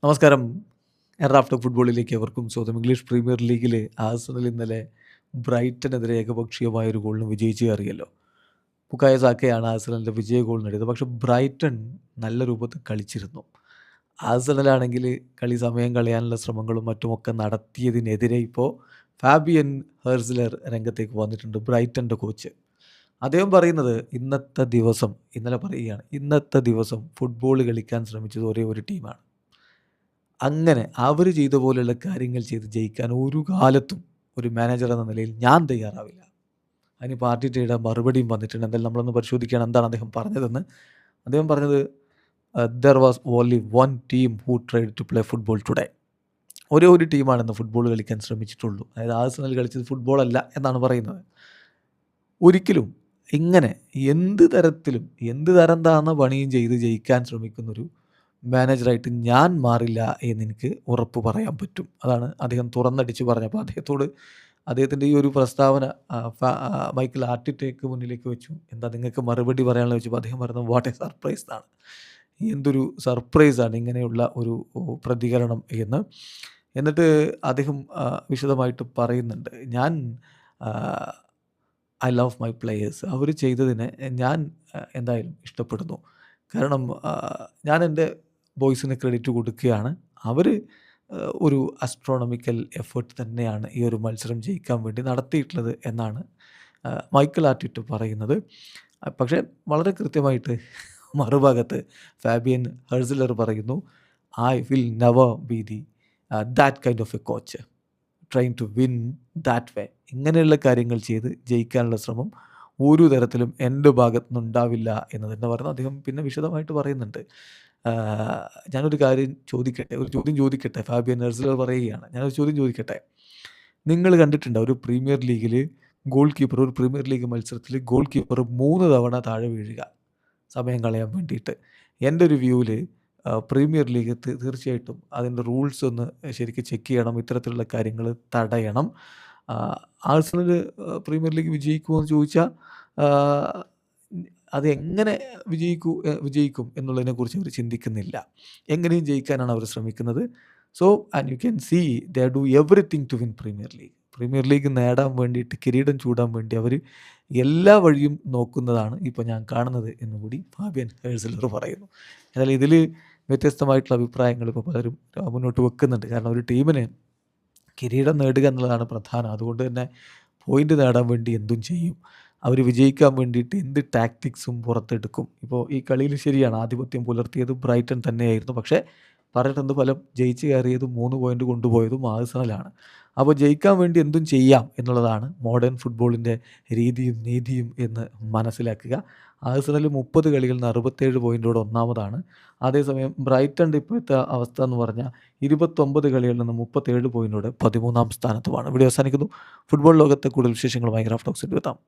നമസ്കാരം. എറാഫ്റ്റർ ഫുട്ബോളിലേക്ക് അവർക്കും സ്വാഗതം. ഇംഗ്ലീഷ് പ്രീമിയർ ലീഗിൽ ആഴ്സണൽ ഇന്നലെ ബ്രൈറ്റനെതിരെ ഏകപക്ഷീയമായ ഒരു ഗോളിന് വിജയിച്ചു കയറിയല്ലോ. ബുക്കായോ സാക്കയാണ് ആഴ്സണലിൻ്റെ വിജയ ഗോൾ നേടിയത്. പക്ഷേ ബ്രൈറ്റൺ നല്ല രൂപത്തിൽ കളിച്ചിരുന്നു. ആഴ്സണലാണെങ്കിൽ കളി സമയം കളയാനുള്ള ശ്രമങ്ങളും മറ്റുമൊക്കെ നടത്തിയതിനെതിരെ ഇപ്പോൾ ഫാബിയൻ ഹെർസിലർ രംഗത്തേക്ക് വന്നിട്ടുണ്ട്, ബ്രൈറ്റൻ്റെ കോച്ച്. അദ്ദേഹം പറയുന്നത് ഇന്നലെ പറയുകയാണ്, ഇന്നത്തെ ദിവസം ഫുട്ബോൾ കളിക്കാൻ ശ്രമിച്ചത് ഒരേ ഒരു ടീമാണ്. അങ്ങനെ അവർ ചെയ്ത പോലെയുള്ള കാര്യങ്ങൾ ചെയ്ത് ജയിക്കാൻ ഒരു കാലത്തും ഒരു മാനേജർ എന്ന നിലയിൽ ഞാൻ തയ്യാറാവില്ല. അതിന് പാർട്ടിയുടെ മറുപടിയും വന്നിട്ടുണ്ട്. എന്തായാലും നമ്മളൊന്ന് പരിശോധിക്കുകയാണ് എന്താണ് അദ്ദേഹം പറഞ്ഞതെന്ന്. അദ്ദേഹം പറഞ്ഞത്, there was only one team who tried to play football today. ഒരേ ഒരു ടീമാണെന്ന് ഫുട്ബോൾ കളിക്കാൻ ശ്രമിച്ചിട്ടുള്ളൂ. അതായത് ആഴ്സണൽ കളിച്ചത് ഫുട്ബോൾ അല്ല എന്നാണ് പറയുന്നത്. ഒരിക്കലും ഇങ്ങനെ എന്ത് തരം താന്ന പണിയും ചെയ്ത് ജയിക്കാൻ ശ്രമിക്കുന്നൊരു മാനേജറായിട്ട് ഞാൻ മാറില്ല എന്നെനിക്ക് ഉറപ്പ് പറയാൻ പറ്റും. അതാണ് അദ്ദേഹം തുറന്നടിച്ച് പറഞ്ഞപ്പോൾ അദ്ദേഹത്തിൻ്റെ ഈ ഒരു പ്രസ്താവന മൈക്കൽ ആർട്ടിറ്റയ്ക്ക് മുന്നിലേക്ക് വെച്ചു. എന്താ നിങ്ങൾക്ക് മറുപടി പറയാനുള്ള വെച്ചപ്പോൾ അദ്ദേഹം പറയുന്നത്, വാട്ട് എ സർപ്രൈസ് എന്നാണ്. എന്തൊരു സർപ്രൈസാണ് ഇങ്ങനെയുള്ള ഒരു പ്രതികരണം എന്ന്. എന്നിട്ട് അദ്ദേഹം വിശദമായിട്ട് പറയുന്നുണ്ട്, ഞാൻ ഐ ലവ് മൈ പ്ലെയേഴ്സ്. അവർ ചെയ്തതിനെ ഞാൻ എന്തായാലും ഇഷ്ടപ്പെടുന്നു. കാരണം ഞാൻ എൻ്റെ ബോയ്സിന് ക്രെഡിറ്റ് കൊടുക്കുകയാണ്. അവർ ഒരു അസ്ട്രോണമിക്കൽ എഫേർട്ട് തന്നെയാണ് ഈ ഒരു മത്സരം ജയിക്കാൻ വേണ്ടി നടത്തിയിട്ടുള്ളത് എന്നാണ് മൈക്കൽ ആർട്ടിറ്റ പറയുന്നത്. പക്ഷേ വളരെ കൃത്യമായിട്ട് മറുഭാഗത്ത് ഫാബിയൻ ഹെർസിലർ പറയുന്നു, I will never be that kind of a coach trying to win that way. ഇങ്ങനെയുള്ള കാര്യങ്ങൾ ചെയ്ത് ജയിക്കാനുള്ള ശ്രമം ഒരു തരത്തിലും എൻ്റെ ഭാഗത്തുനിന്നുണ്ടാവില്ല എന്ന് തന്നെ പറഞ്ഞു. അദ്ദേഹം പിന്നെ വിശദമായിട്ട് പറയുന്നുണ്ട്, ഞാനൊരു ചോദ്യം ചോദിക്കട്ടെ. ഫാബിയൻ ഹെർസിലർ പറയുകയാണ്, ഞാനൊരു ചോദ്യം ചോദിക്കട്ടെ. നിങ്ങൾ കണ്ടിട്ടുണ്ടോ ഒരു പ്രീമിയർ ലീഗിൽ ഒരു പ്രീമിയർ ലീഗ് മത്സരത്തിൽ ഗോൾ കീപ്പർ 3 തവണ താഴെ വീഴുക സമയം കളയാൻ വേണ്ടിയിട്ട്? എൻ്റെ ഒരു വ്യൂവിൽ പ്രീമിയർ ലീഗ് തീർച്ചയായിട്ടും അതിൻ്റെ റൂൾസ് ഒന്ന് ശരിക്കും ചെക്ക് ചെയ്യണം. ഇത്തരത്തിലുള്ള കാര്യങ്ങൾ തടയണം. ആഴ്സണൽ പ്രീമിയർ ലീഗ് വിജയിക്കുമോ എന്ന് ചോദിച്ചാൽ അതെങ്ങനെ വിജയിക്കും എന്നുള്ളതിനെക്കുറിച്ച് അവർ ചിന്തിക്കുന്നില്ല. എങ്ങനെയും ജയിക്കാനാണ് അവർ ശ്രമിക്കുന്നത്. So and you can see they do everything to win Premier League. Premier League നേടാൻ വേണ്ടിയിട്ട്, കിരീടം ചൂടാൻ വേണ്ടി അവർ എല്ലാ വഴിയും നോക്കുന്നതാണ് ഇപ്പോൾ ഞാൻ കാണുന്നത് എന്നുകൂടി ഫാബിയൻ ഹെർസിലർ പറയുന്നു. എന്നാൽ ഇതിൽ വ്യത്യസ്തമായിട്ടുള്ള അഭിപ്രായങ്ങൾ ഇപ്പോൾ പലരും മുന്നോട്ട് വെക്കുന്നുണ്ട്. കാരണം ഒരു ടീമിന് കിരീടം നേടുക എന്നുള്ളതാണ് പ്രധാനം. അതുകൊണ്ട് തന്നെ പോയിൻ്റ് നേടാൻ വേണ്ടി എന്തും ചെയ്യും. അവർ വിജയിക്കാൻ വേണ്ടിയിട്ട് എന്ത് ടാക്ടിക്സും പുറത്തെടുക്കും. ഇപ്പോൾ ഈ കളിയിൽ ശരിയാണ്, ആധിപത്യം പുലർത്തിയത് ബ്രൈറ്റൺ തന്നെയായിരുന്നു. പക്ഷേ പറഞ്ഞിട്ടെന്ത് ഫലം? ജയിച്ച് കയറിയതും 3 പോയിൻ്റ് കൊണ്ടുപോയതും ആഴ്സണലാണ്. അപ്പോൾ ജയിക്കാൻ വേണ്ടി എന്തും ചെയ്യാം എന്നുള്ളതാണ് മോഡേൺ ഫുട്ബോളിൻ്റെ രീതിയും നീതിയും എന്ന് മനസ്സിലാക്കുക. ആഴ്സണൽ 30 കളികളിൽ നിന്ന് 67 പോയിൻ്റോടെ ഒന്നാമതാണ്. അതേസമയം ബ്രൈറ്റൻ്റെ ഇപ്പോഴത്തെ അവസ്ഥ എന്ന് പറഞ്ഞാൽ 29 കളികളിൽ നിന്ന് 37 പോയിൻ്റോടെ 13ാം സ്ഥാനത്തുമാണ്. ഇവിടെ അവസാനിക്കുന്നു. ഫുട്ബോൾ ലോകത്തെ കൂടുതൽ വിശേഷങ്ങളുമായി ഗ്രാഫ് ടോക്സിൽ എത്താം.